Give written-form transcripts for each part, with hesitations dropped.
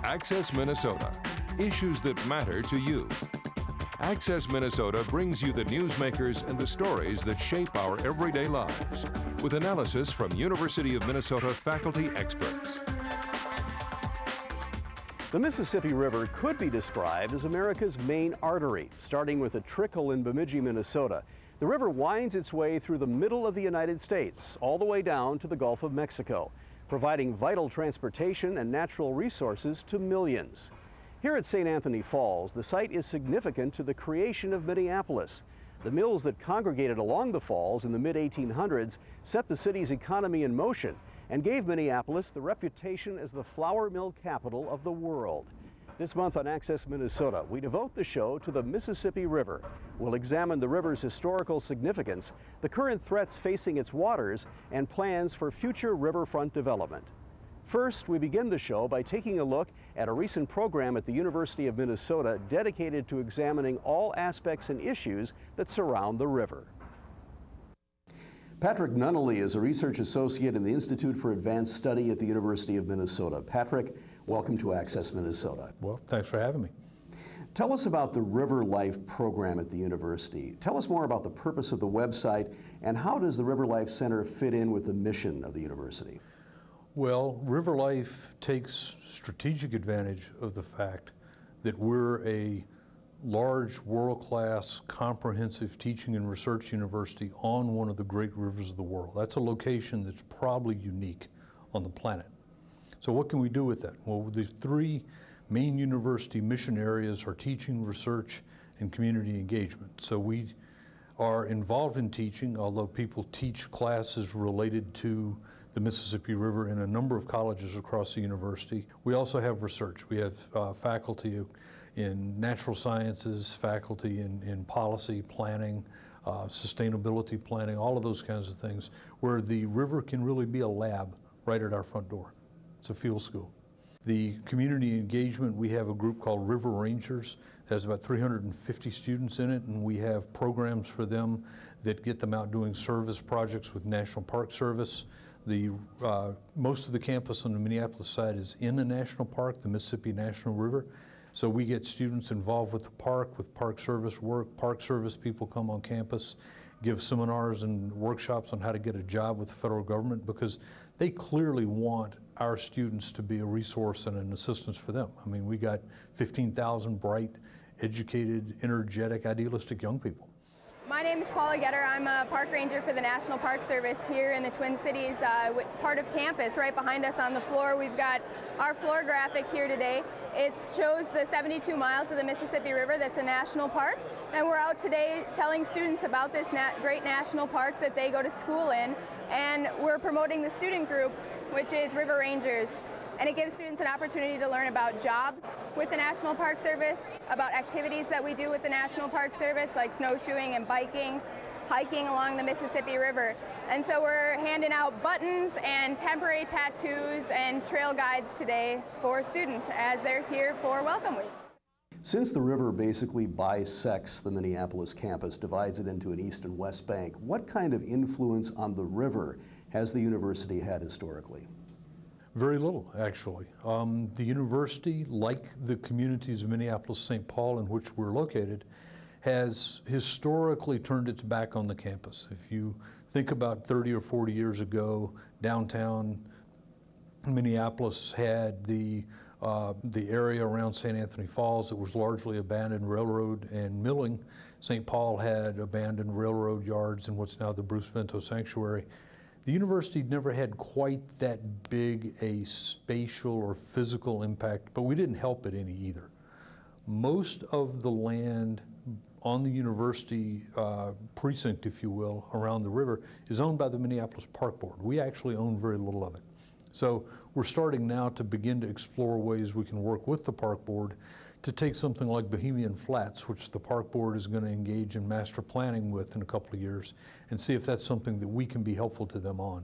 Access Minnesota, issues that matter to you. Access Minnesota brings you the newsmakers and the stories that shape our everyday lives, with analysis from University of Minnesota faculty experts. The Mississippi River could be described as America's main artery, starting with a trickle in Bemidji, Minnesota. The river winds its way through the middle of the United States, all the way down to the Gulf of Mexico, providing vital transportation and natural resources to millions. Here at St. Anthony Falls, the site is significant to the creation of Minneapolis. The mills that congregated along the falls in the mid-1800s set the city's economy in motion and gave Minneapolis the reputation as the flour mill capital of the world. This month on Access Minnesota, we devote the show to the Mississippi River. We'll examine the river's historical significance, the current threats facing its waters, and plans for future riverfront development. First, we begin the show by taking a look at a recent program at the University of Minnesota dedicated to examining all aspects and issues that surround the river. Patrick Nunnally is a research associate in the Institute for Advanced Study at the University of Minnesota. Patrick, welcome to Access Minnesota. Well, thanks for having me. Tell us about the River Life program at the university. Tell us more about the purpose of the website and how does the River Life Center fit in with the mission of the university? Well, River Life takes strategic advantage of the fact that we're a large, world-class, comprehensive teaching and research university on one of the great rivers of the world. That's a location that's probably unique on the planet. So what can we do with that? Well, the three main university mission areas are teaching, research, and community engagement. So we are involved in teaching, although people teach classes related to the Mississippi River in a number of colleges across the university. We also have research. We have faculty in natural sciences, faculty in policy, planning, sustainability planning, all of those kinds of things, where the river can really be a lab right at our front door. It's a field school. The community engagement, we have a group called River Rangers. It has about 350 students in it, and we have programs for them that get them out doing service projects with National Park Service. Most of the campus on the Minneapolis side is in a national park, the Mississippi National River. So we get students involved with the park, with Park Service work. Park Service people come on campus, give seminars and workshops on how to get a job with the federal government, because they clearly want our students to be a resource and an assistance for them. I mean, we got 15,000 bright, educated, energetic, idealistic young people. My name is Paula Getter. I'm a park ranger for the National Park Service here in the Twin Cities, part of campus. Right behind us on the floor, we've got our floor graphic here today. It shows the 72 miles of the Mississippi River that's a national park. And we're out today telling students about this great national park that they go to school in. And we're promoting the student group, which is River Rangers. And it gives students an opportunity to learn about jobs with the National Park Service, about activities that we do with the National Park Service, like snowshoeing and biking, hiking along the Mississippi River. And so we're handing out buttons and temporary tattoos and trail guides today for students as they're here for Welcome Week. Since the river basically bisects the Minneapolis campus, divides it into an east and west bank, what kind of influence on the river has the university had historically? Very little, actually. The university, like the communities of Minneapolis, St. Paul, in which we're located, has historically turned its back on the campus. If you think about 30 or 40 years ago, downtown Minneapolis had the area around St. Anthony Falls that was largely abandoned railroad and milling. St. Paul had abandoned railroad yards in what's now the Bruce Vento Sanctuary. The university never had quite that big a spatial or physical impact, but we didn't help it any either. Most of the land on the university precinct, if you will, around the river is owned by the Minneapolis Park Board. We actually own very little of it. So we're starting now to begin to explore ways we can work with the Park Board to take something like Bohemian Flats, which the Park Board is going to engage in master planning with in a couple of years, and see if that's something that we can be helpful to them on.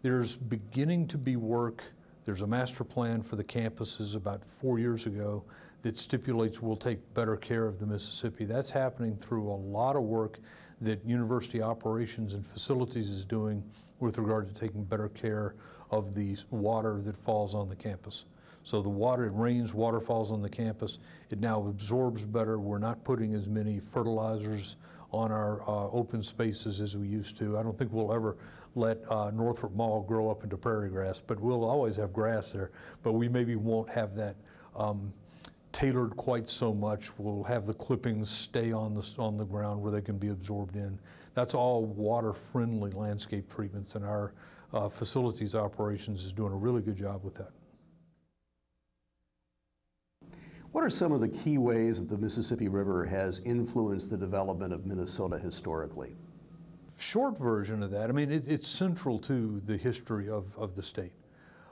There's beginning to be work. There's a master plan for the campuses about 4 years ago that stipulates we'll take better care of the Mississippi. That's happening through a lot of work that university operations and facilities is doing with regard to taking better care of the water that falls on the campus. So the water, it rains, water falls on the campus. It now absorbs better. We're not putting as many fertilizers on our open spaces as we used to. I don't think we'll ever let Northrop Mall grow up into prairie grass, but we'll always have grass there. But we maybe won't have that tailored quite so much. We'll have the clippings stay on the ground where they can be absorbed in. That's all water-friendly landscape treatments, and our facilities operations is doing a really good job with that. What are some of the key ways that the Mississippi River has influenced the development of Minnesota historically? Short version of that, I mean, it's central to the history of the state.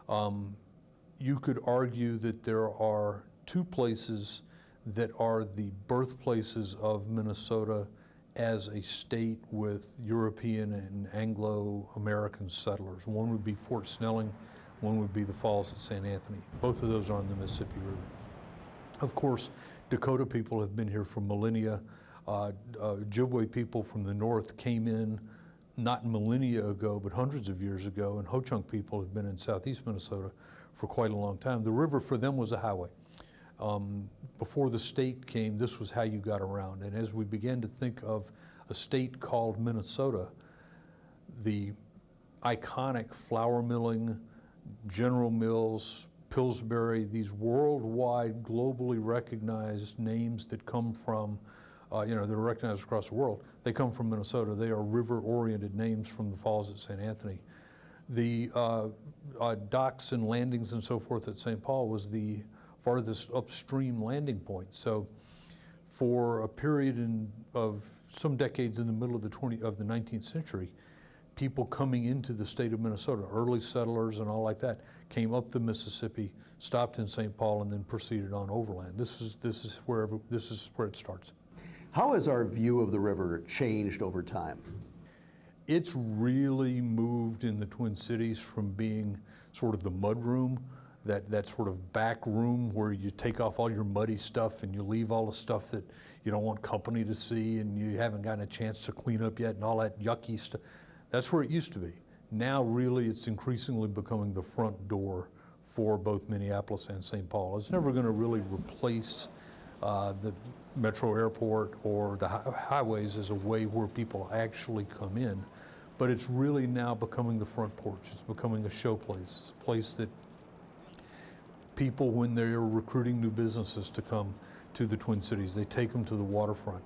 You could argue that there are two places that are the birthplaces of Minnesota as a state with European and Anglo-American settlers. One would be Fort Snelling, one would be the Falls at St. Anthony. Both of those are on the Mississippi River. Of course, Dakota people have been here for millennia. Ojibwe people from the north came in not millennia ago, but hundreds of years ago, and Ho-Chunk people have been in southeast Minnesota for quite a long time. The river for them was a highway. Before the state came, this was how you got around. And as we began to think of a state called Minnesota, the iconic flour milling, General Mills, Pillsbury, these worldwide, globally recognized names that come from, they're recognized across the world. They come from Minnesota. They are river-oriented names from the Falls at St. Anthony. The docks and landings and so forth at St. Paul was the farthest upstream landing point. So for a period of some decades in the middle of the 19th century, people coming into the state of Minnesota, early settlers and all like that, came up the Mississippi, stopped in St. Paul, and then proceeded on overland. This is where it starts. How has our view of the river changed over time? It's really moved in the Twin Cities from being sort of the mud room, that sort of back room where you take off all your muddy stuff and you leave all the stuff that you don't want company to see and you haven't gotten a chance to clean up yet and all that yucky stuff. That's where it used to be. Now really it's increasingly becoming the front door for both Minneapolis and St. Paul. It's never going to really replace the metro airport or the highways as a way where people actually come in, but it's really now becoming the front porch. It's becoming a show place. It's a place that people, when they're recruiting new businesses to come to the Twin Cities, they take them to the waterfront.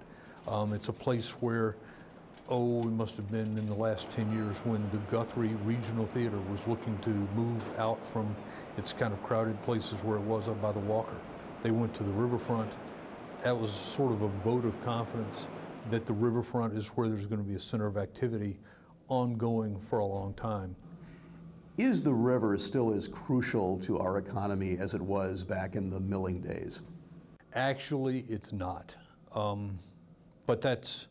It's a place where, it must have been in the last 10 years when the Guthrie Regional Theater was looking to move out from its kind of crowded places where it was up by the Walker. They went to the riverfront. That was sort of a vote of confidence that the riverfront is where there's going to be a center of activity ongoing for a long time. Is the river still as crucial to our economy as it was back in the milling days? Actually, it's not. But that's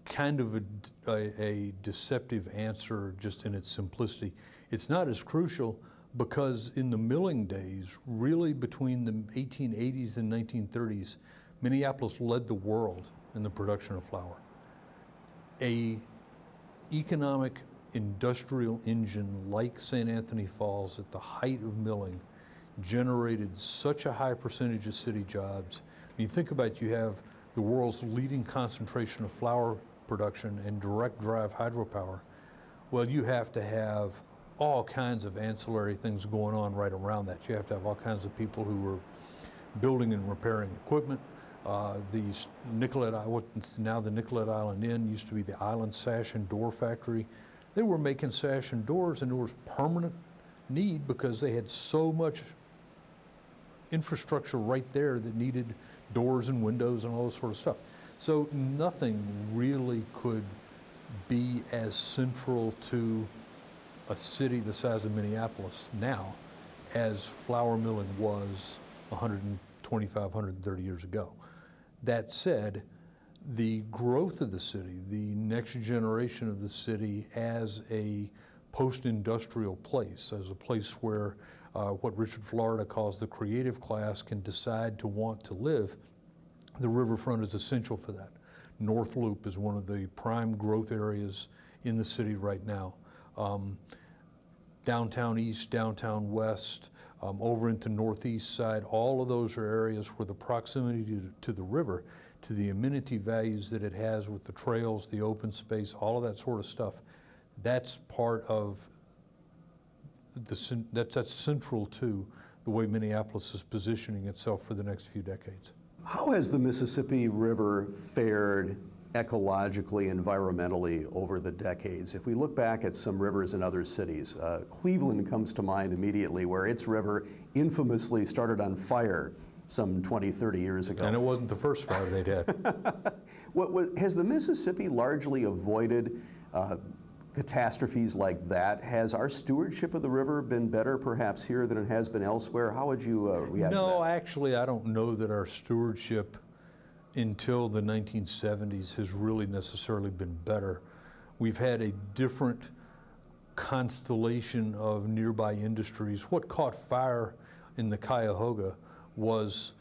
kind of a deceptive answer just in its simplicity. It's not as crucial because in the milling days, really between the 1880s and 1930s, Minneapolis led the world in the production of flour. A economic industrial engine like St. Anthony Falls at the height of milling generated such a high percentage of city jobs. When you think about it, you have the world's leading concentration of flour production and direct drive hydropower. Well, you have to have all kinds of ancillary things going on right around that. You have to have all kinds of people who were building and repairing equipment. The Nicollet, what's now the Nicollet Island Inn, used to be the Island Sash and Door Factory. They were making sash and doors, and there was permanent need because they had so much infrastructure right there that needed doors and windows and all this sort of stuff. So nothing really could be as central to a city the size of Minneapolis now as flour milling was 125, 130 years ago. That said, the growth of the city, the next generation of the city as a post-industrial place, as a place where what Richard Florida calls the creative class can decide to want to live, the riverfront is essential for that. North Loop is one of the prime growth areas in the city right now. downtown east, downtown west, over into northeast side. All of those are areas where the proximity to the river, to the amenity values that it has with the trails, the open space, all of that sort of stuff, that's part of that's central to the way Minneapolis is positioning itself for the next few decades. How has the Mississippi River fared ecologically, environmentally over the decades? If we look back at some rivers in other cities, Cleveland comes to mind immediately, where its river infamously started on fire some 20, 30 years ago. And it wasn't the first fire they'd had. Has the Mississippi largely avoided catastrophes like that? Has our stewardship of the river been better perhaps here than it has been elsewhere? How would you react to that? No, actually, I don't know that our stewardship until the 1970s has really necessarily been better. We've had a different constellation of nearby industries. What caught fire in the Cuyahoga was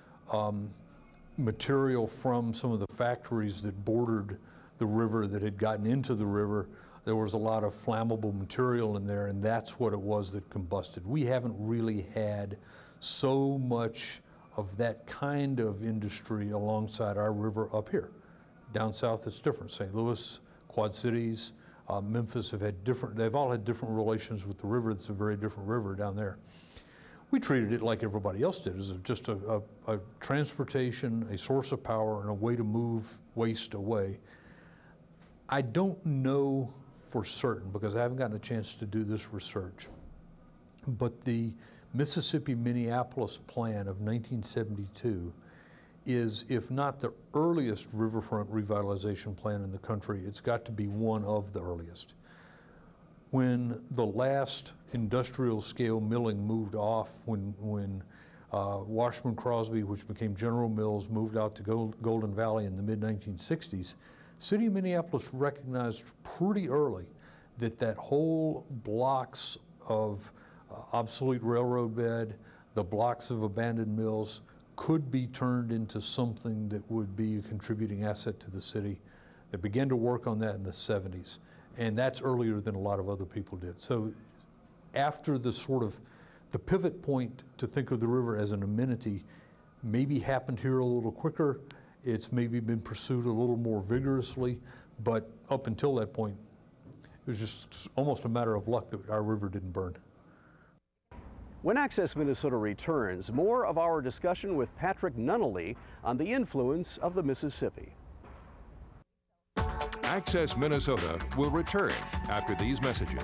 material from some of the factories that bordered the river that had gotten into the river. There was a lot of flammable material in there, and that's what it was that combusted. We haven't really had so much of that kind of industry alongside our river up here. Down south it's different. St. Louis, Quad Cities, Memphis they've all had different relations with the river. It's a very different river down there. We treated it like everybody else did, as just a transportation, a source of power, and a way to move waste away. I don't know for certain, because I haven't gotten a chance to do this research, but the Mississippi-Minneapolis plan of 1972 is, if not the earliest riverfront revitalization plan in the country, it's got to be one of the earliest. When the last industrial scale milling moved off, when Washburn Crosby, which became General Mills, moved out to Golden Valley in the mid-1960s, City of Minneapolis recognized pretty early that whole blocks of obsolete railroad bed, the blocks of abandoned mills, could be turned into something that would be a contributing asset to the city. They began to work on that in the 70s, and that's earlier than a lot of other people did. So after the pivot point to think of the river as an amenity maybe happened here a little quicker. It's maybe been pursued a little more vigorously, but up until that point, it was just almost a matter of luck that our river didn't burn. When Access Minnesota returns, more of our discussion with Patrick Nunnally on the influence of the Mississippi. Access Minnesota will return after these messages.